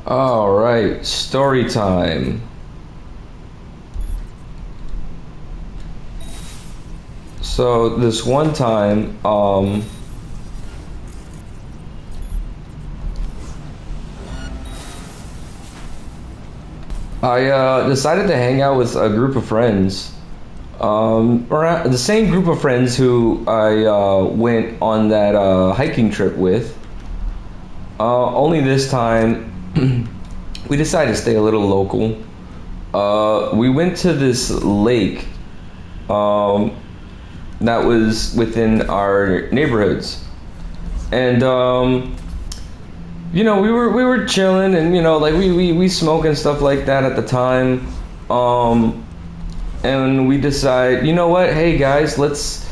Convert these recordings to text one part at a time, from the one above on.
All right, story time. So this one time, I decided to hang out with a group of friends. Around the same group of friends who I went on that hiking trip with. Only this time, we decided to stay a little local. We went to this lake um, that was within our neighborhoods, and we were chilling, and like we smoke and stuff like that at the time. Um, and we decide, you know what? Hey guys, let's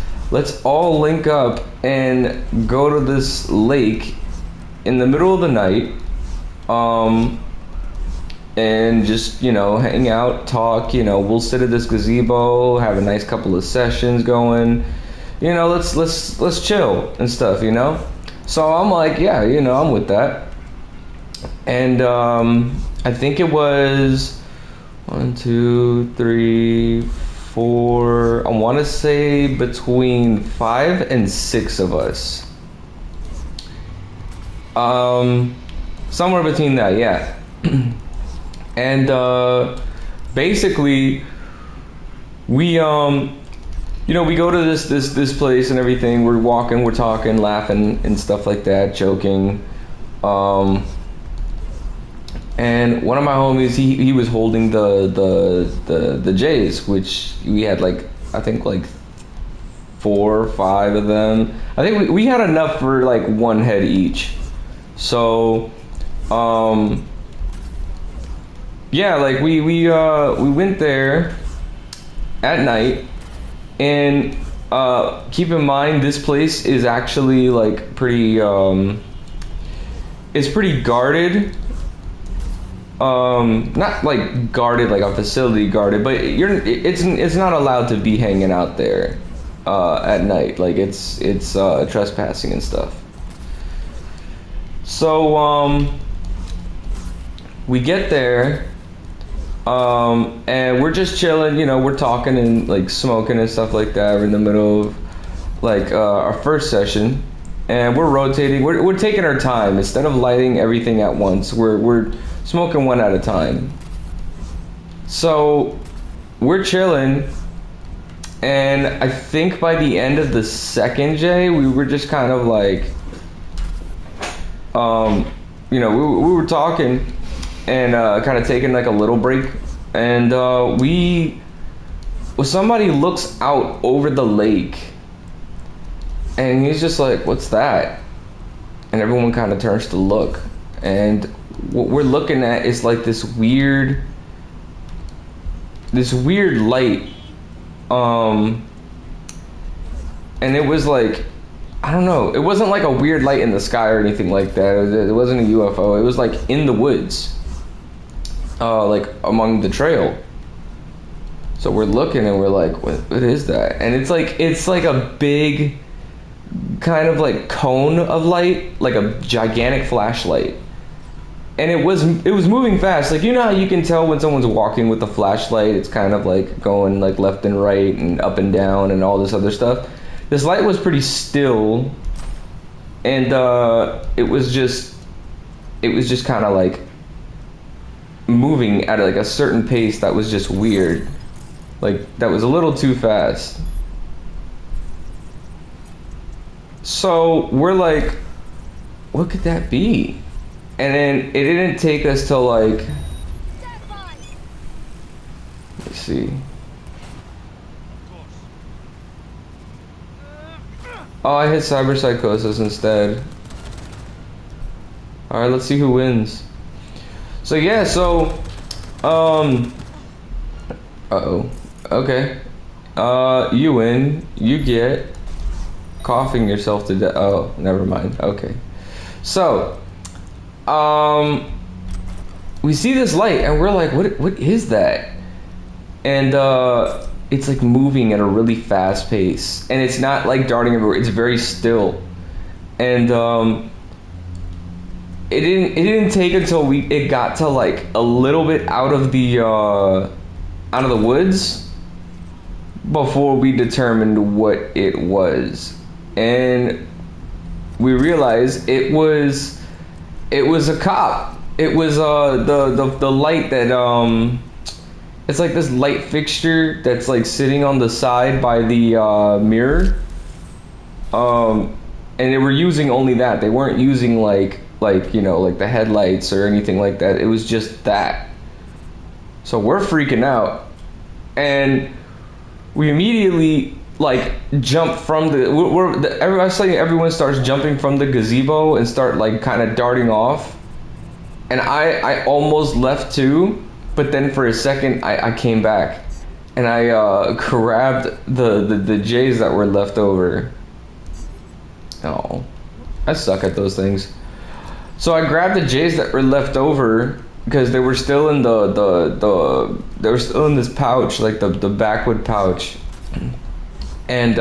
all link up and go to this lake in the middle of the night. Um, and just hang out, talk. We'll sit at this gazebo, have a nice couple of sessions going. Let's chill and stuff. So I'm like, yeah, I'm with that. And I think it was one, two, three, four. I want to say between 5 and 6 of us. Somewhere between that, yeah. And basically, we go to this place and everything. We're walking, we're talking, laughing and stuff like that, joking. And one of my homies, he was holding the J's, which we had like, I think like 4 or 5 of them. I think we had enough for like one head each. So, yeah, like we went there at night, and keep in mind this place is actually like pretty it's pretty guarded. Not like guarded like a facility guarded, but it's not allowed to be hanging out there at night. Like it's trespassing and stuff. So we get there, and we're just chilling. We're talking and like smoking and stuff like that. We're in the middle of like our first session, and we're rotating. We're taking our time instead of lighting everything at once. We're smoking one at a time. So we're chilling, and I think by the end of the second J, we were just kind of like, we were talking and kind of taking like a little break, and somebody looks out over the lake, and he's just like, "What's that?" And everyone kind of turns to look, and what we're looking at is like this weird light, and it was like, I don't know, it wasn't like a weird light in the sky or anything like that. It wasn't a UFO. It was like in the woods, like among the trail. So we're looking and we're like, what is that? And it's like a big kind of like cone of light, like a gigantic flashlight. And it was moving fast. Like, how you can tell when someone's walking with a flashlight, it's kind of like going like left and right and up and down and all this other stuff. This light was pretty still, and it was just kind of like moving at like a certain pace that was just weird. Like, that was a little too fast. So we're like, what could that be? And then it didn't take us till like, let's see. Oh, I hit cyber psychosis instead. All right, let's see who wins. So yeah, uh-oh. Okay. You win. You get coughing yourself to death. Oh, never mind. Okay. So, we see this light and we're like, what is that? And it's like moving at a really fast pace, and it's not like darting everywhere. It's very still, and it didn't take until it got to like a little bit out of the woods before we determined what it was. And we realized it was a cop. It was the light that it's like this light fixture that's like sitting on the side by the mirror. And they were using only that. They weren't using like like the headlights or anything like that. It was just that. So we're freaking out, and we immediately like jump from I saw everyone starts jumping from the gazebo and start like kind of darting off, and I almost left too, but then for a second I came back, and I grabbed the J's that were left over. Oh, I suck at those things. So I grabbed the J's that were left over because they were still in they were still in this pouch, like the backwood pouch. And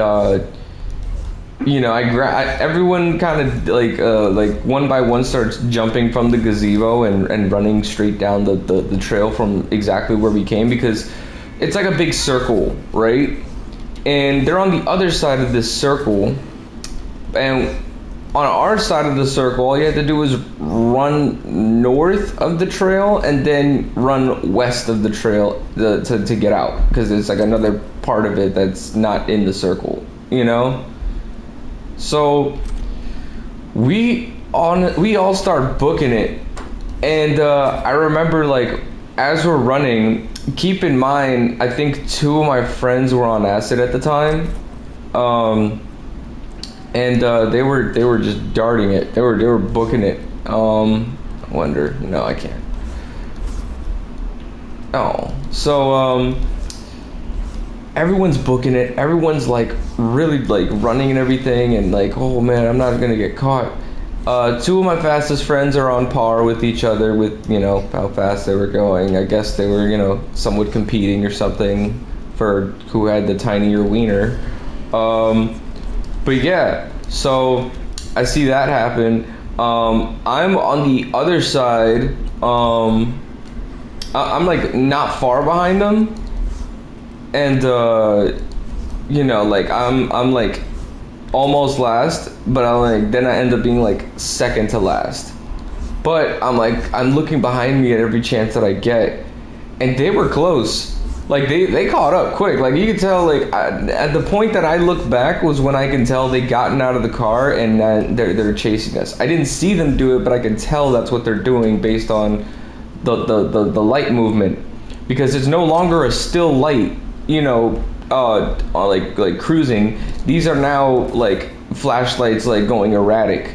everyone kind of like one by one starts jumping from the gazebo and running straight down the trail from exactly where we came, because it's like a big circle, right? And they're on the other side of this circle, and on our side of the circle, all you had to do was run north of the trail and then run west of the trail to get out, because it's like another part of it that's not in the circle, you know? So we all start booking it, and I remember like as we're running, keep in mind I think two of my friends were on acid at the time. And they were just darting it. They were booking it. I wonder. No, I can't. Oh, so everyone's booking it. Everyone's like really like running and everything, and like, oh man, I'm not gonna get caught. Two of my fastest friends are on par with each other with how fast they were going. I guess they were somewhat competing or something for who had the tinier wiener. But yeah, so I see that happen. I'm on the other side. I'm like not far behind them, and like I'm like almost last, but then I end up being like second to last. But I'm looking behind me at every chance that I get, and they were close. Like they caught up quick. Like you could tell. Like at the point that I looked back was when I can tell they gotten out of the car and they're chasing us. I didn't see them do it, but I can tell that's what they're doing based on the light movement, because it's no longer a still light. Like cruising. These are now like flashlights, like going erratic.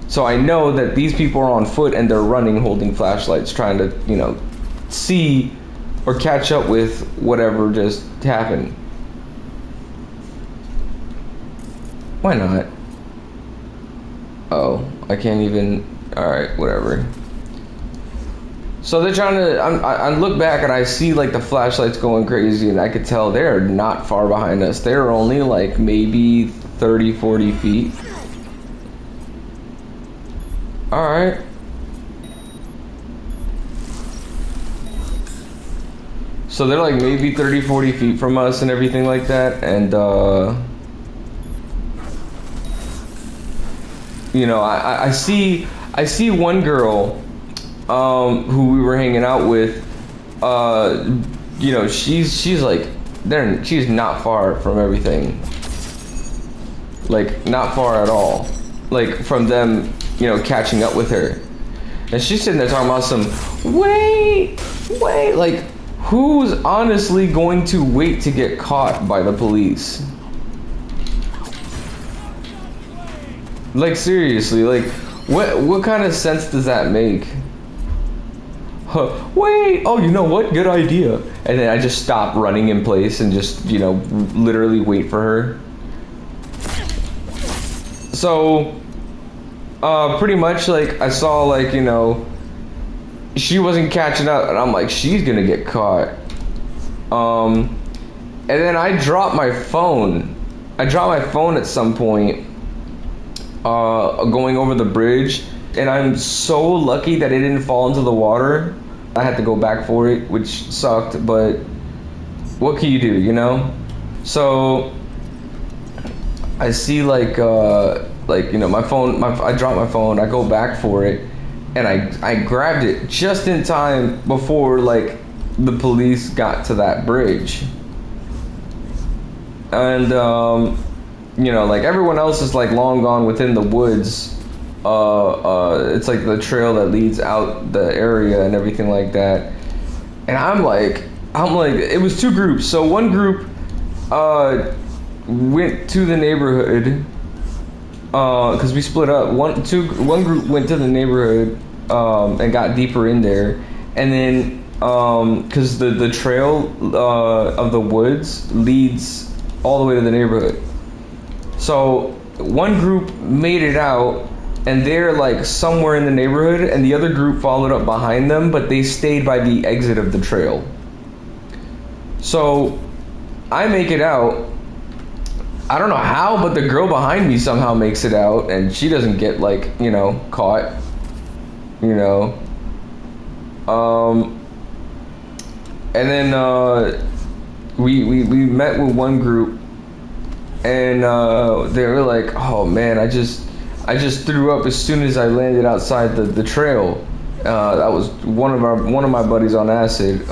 So I know that these people are on foot and they're running, holding flashlights, trying to see or catch up with whatever just happened. Why not? Oh, I can't even. All right, whatever. So they're trying to. I look back and I see like the flashlights going crazy, and I could tell they're not far behind us. They're only like maybe 30, 40 feet. All right. So they're like maybe 30, 40 feet from us and everything like that. And, I see one girl who we were hanging out with. She's like, she's not far from everything. Like, not far at all. Like, from them, catching up with her. And she's sitting there talking about some, wait, like, who's honestly going to wait to get caught by the police? Like seriously, like what kind of sense does that make? Wait, oh, you know what? Good idea. And then I just stop running in place and just, literally wait for her. So, pretty much like I saw like, she wasn't catching up, and I'm like, she's gonna get caught. And then I dropped my phone. At some point, going over the bridge, and I'm so lucky that it didn't fall into the water. I had to go back for it, which sucked, but what can you do, you know? So I see like you know, my phone, I dropped my phone, I go back for it, and I grabbed it just in time before like the police got to that bridge. And you know, like everyone else is like long gone within the woods. It's like the trail that leads out the area and everything like that. And I'm like, it was two groups. So one group went to the neighborhood because we split up. One group went to the neighborhood and got deeper in there, and then because the trail of the woods leads all the way to the neighborhood. So one group made it out, and they're like somewhere in the neighborhood, and the other group followed up behind them, but they stayed by the exit of the trail. So I make it out. I don't know how, but the girl behind me somehow makes it out, and she doesn't get like, you know, caught, you know. And then we met with one group, and they were like, oh man, I just threw up as soon as I landed outside the trail. That was one of my buddies on acid.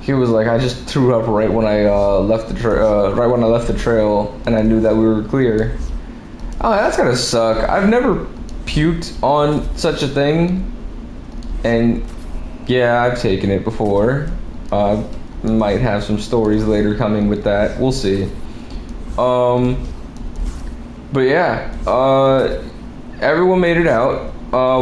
He was like, I just threw up right when I left the trail, and I knew that we were clear. Oh, that's gonna suck. I've never puked on such a thing, and yeah, I've taken it before. Might have some stories later coming with that. We'll see. But yeah, everyone made it out.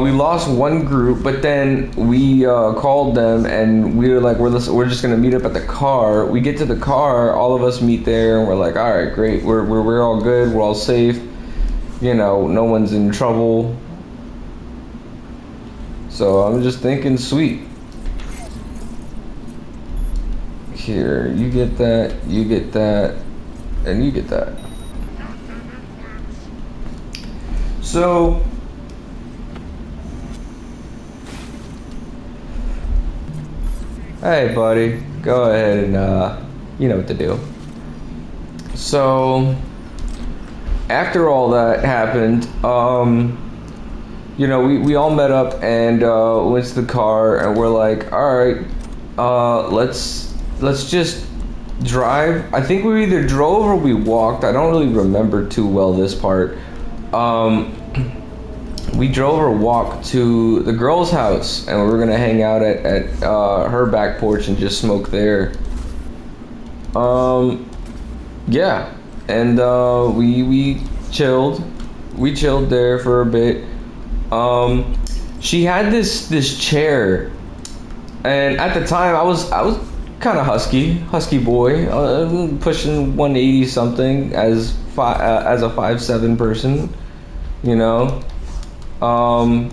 We lost one group, but then we called them, and we were like, we're just gonna meet up at the car. We get to the car, all of us meet there, and we're like, all right, great, we're all good, we're all safe. You know, no one's in trouble. So I'm just thinking, sweet. Here, you get that, and you get that. So hey buddy, go ahead and you know what to do. So after all that happened, you know, we all met up and went to the car, and we're like, all right, let's just drive. I think we either drove or we walked. I don't really remember too well this part. We drove or walked to the girl's house, and we were gonna hang out at her back porch and just smoke there. Yeah, and we chilled. We chilled there for a bit. She had this chair, and at the time I was kind of husky boy, pushing 180 something as a 5'7" person, you know. And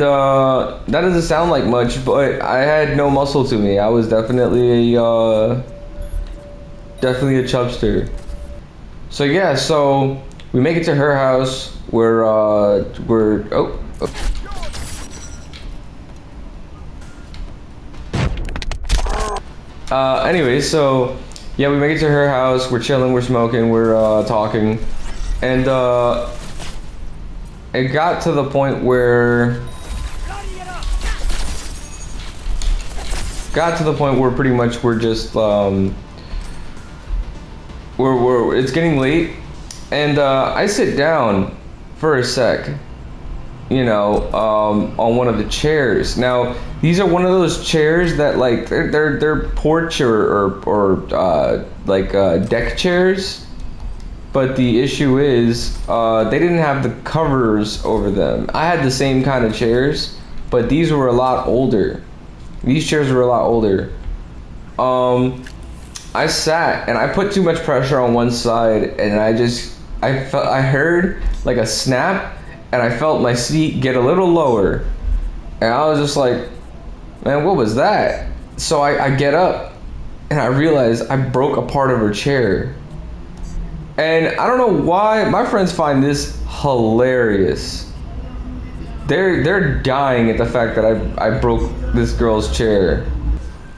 that doesn't sound like much, but I had no muscle to me. I was definitely a chubster. So yeah, so we make it to her house. We're anyway, so yeah, we make it to her house. We're chilling, we're smoking, we're talking, and it got to the point where pretty much we're just it's getting late, and I sit down for a sec, you know, on one of the chairs. Now these are one of those chairs that like they're porch or like deck chairs. But the issue is, they didn't have the covers over them. I had the same kind of chairs, but these were a lot older. These chairs were a lot older. I sat and I put too much pressure on one side, and I heard like a snap, and I felt my seat get a little lower, and I was just like, man, what was that? So I get up, and I realized I broke a part of her chair. And I don't know why my friends find this hilarious. They're dying at the fact that I broke this girl's chair.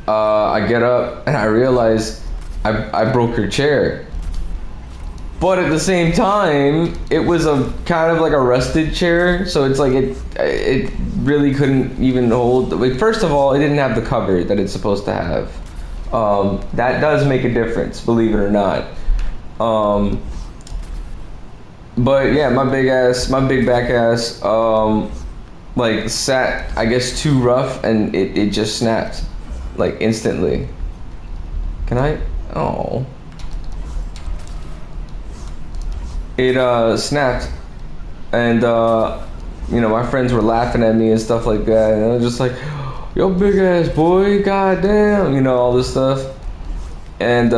I get up and I realize I broke her chair. But at the same time, it was a kind of like a rusted chair, so it's like it really couldn't even hold. Like, first of all, it didn't have the cover that it's supposed to have. That does make a difference, believe it or not. But yeah, my big back ass, like sat, I guess, too rough, and it just snapped, like instantly. Can I? Oh. It snapped, and my friends were laughing at me and stuff like that, and I was just like, yo, big ass boy, goddamn, all this stuff. And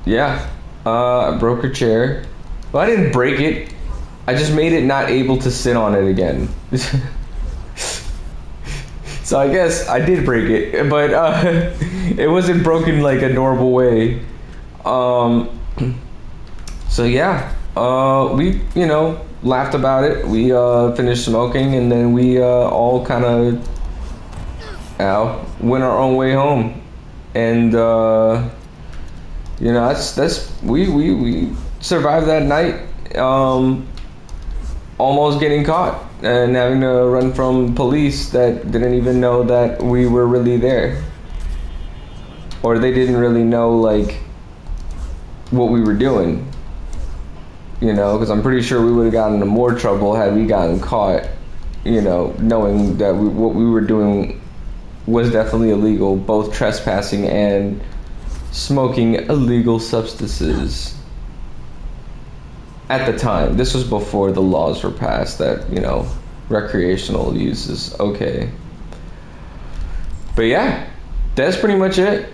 yeah, I broke her chair. Well, I didn't break it, I just made it not able to sit on it again. So I guess I did break it, but it wasn't broken like a normal way. So yeah, we laughed about it. We finished smoking, and then we all kind of went our own way home. And we survived that night, almost getting caught and having to run from police that didn't even know that we were really there, or they didn't really know like what we were doing. Because I'm pretty sure we would have gotten into more trouble had we gotten caught, knowing that what we were doing was definitely illegal, both trespassing and smoking illegal substances. At the time, this was before the laws were passed that, recreational use is okay. But yeah, that's pretty much it.